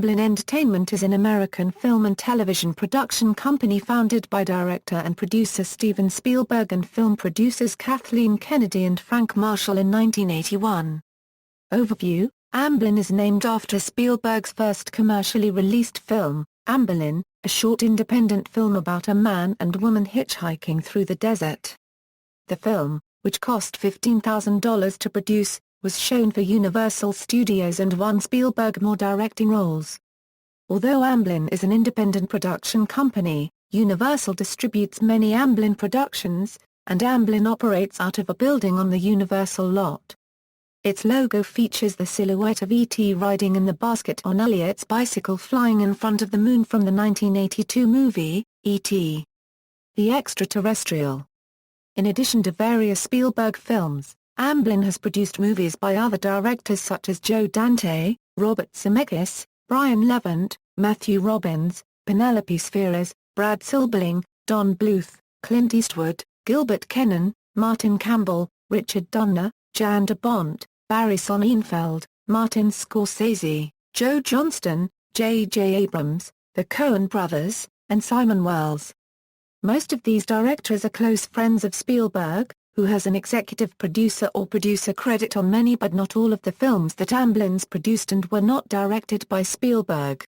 Amblin Entertainment is an American film and television production company founded by director and producer Steven Spielberg and film producers Kathleen Kennedy and Frank Marshall in 1981. Overview: Amblin is named after Spielberg's first commercially released film, Amblin, a short independent film about a man and woman hitchhiking through the desert. The film, which cost $15,000 to produce, was shown for Universal Studios and won Spielberg more directing roles. Although Amblin is an independent production company, Universal distributes many Amblin productions, and Amblin operates out of a building on the Universal lot. Its logo features the silhouette of E.T. riding in the basket on Elliot's bicycle flying in front of the moon from the 1982 movie, E.T. the Extraterrestrial. In addition to various Spielberg films, Amblin has produced movies by other directors such as Joe Dante, Robert Zemeckis, Brian Levant, Matthew Robbins, Penelope Spheeris, Brad Silberling, Don Bluth, Clint Eastwood, Gilbert Kennan, Martin Campbell, Richard Donner, Jan de Bont, Barry Sonnenfeld, Martin Scorsese, Joe Johnston, J.J. Abrams, the Coen brothers, and Simon Wells. Most of these directors are close friends of Spielberg, who has an executive producer or producer credit on many but not all of the films that Amblin's produced and were not directed by Spielberg.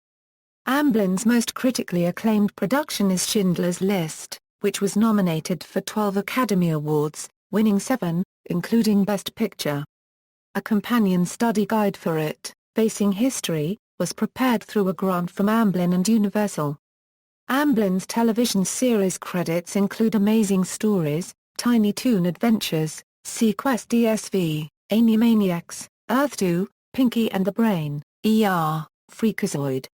Amblin's most critically acclaimed production is Schindler's List, which was nominated for 12 Academy Awards, winning 7, including Best Picture. A companion study guide for it, Facing History, was prepared through a grant from Amblin and Universal. Amblin's television series credits include Amazing Stories, Tiny Toon Adventures, SeaQuest DSV, Animaniacs, Earth 2, Pinky and the Brain, ER, Freakazoid.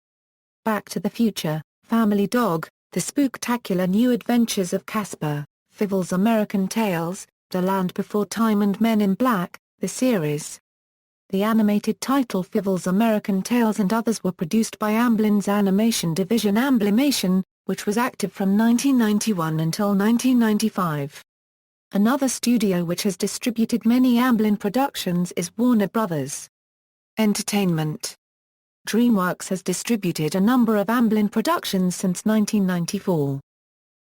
Back to the Future, Family Dog, The Spooktacular New Adventures of Casper, Fievel's American Tales, The Land Before Time and Men in Black, the series. The animated title Fievel's American Tales and others were produced by Amblin's animation division Amblimation, which was active from 1991 until 1995. Another studio which has distributed many Amblin productions is Warner Bros. Entertainment. DreamWorks has distributed a number of Amblin productions since 1994.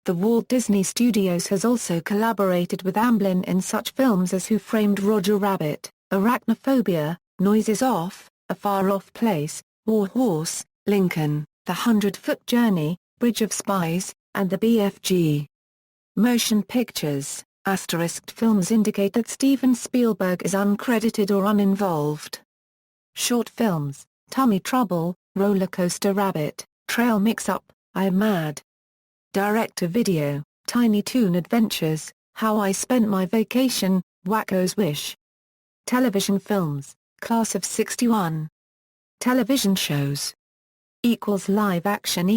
The Walt Disney Studios has also collaborated with Amblin in such films as Who Framed Roger Rabbit, Arachnophobia, Noises Off, A Far Off Place, War Horse, Lincoln, The 100-Foot Journey, Bridge of Spies, and the BFG. Motion Pictures. Asterisked films indicate that Steven Spielberg is uncredited or uninvolved. Short films: Tummy Trouble, Roller Coaster Rabbit, Trail Mix-Up, I'm Mad. Direct-to-video: Tiny Toon Adventures, How I Spent My Vacation, Wacko's Wish. Television films: Class of '61. Television shows. Live action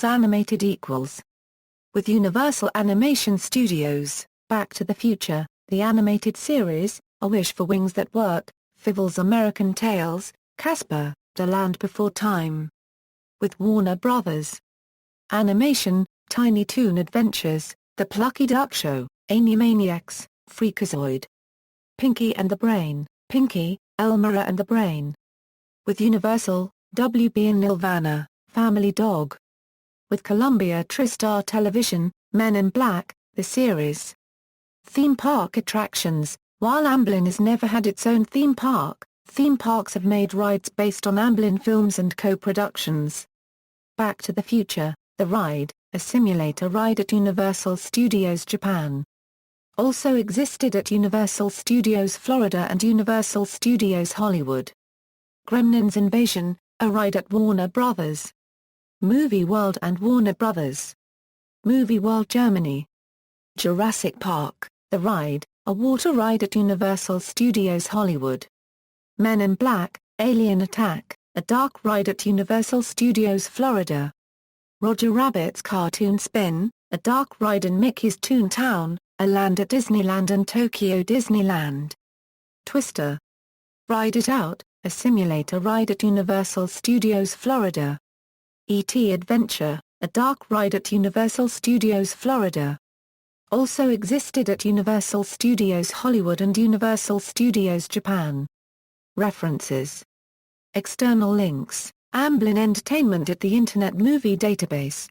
animated With Universal Animation Studios, Back to the Future, the animated series, A Wish for Wings That Work, Fievel's American Tales, Casper, The Land Before Time. With Warner Bros. Animation, Tiny Toon Adventures, The Plucky Duck Show, Animaniacs, Freakazoid. Pinky and the Brain, Pinky, Elmira and the Brain. With Universal, WB and Nirvana, Family Dog. With Columbia TriStar Television, Men in Black, the series. Theme park attractions: while Amblin has never had its own theme parks have made rides based on Amblin films and co-productions. Back to the Future, The Ride, a simulator ride at Universal Studios Japan. Also existed at Universal Studios Florida and Universal Studios Hollywood. Gremlins Invasion, a ride at Warner Bros. Movie World and Warner Bros. Movie World Germany. Jurassic Park, The Ride, a water ride at Universal Studios Hollywood. Men in Black, Alien Attack, a dark ride at Universal Studios Florida. Roger Rabbit's Cartoon Spin, a dark ride in Mickey's Toontown, a land at Disneyland and Tokyo Disneyland. Twister. Ride It Out, a simulator ride at Universal Studios Florida. E.T. Adventure, a dark ride at Universal Studios Florida. Also existed at Universal Studios Hollywood and Universal Studios Japan. References External links: Amblin Entertainment at the Internet Movie Database.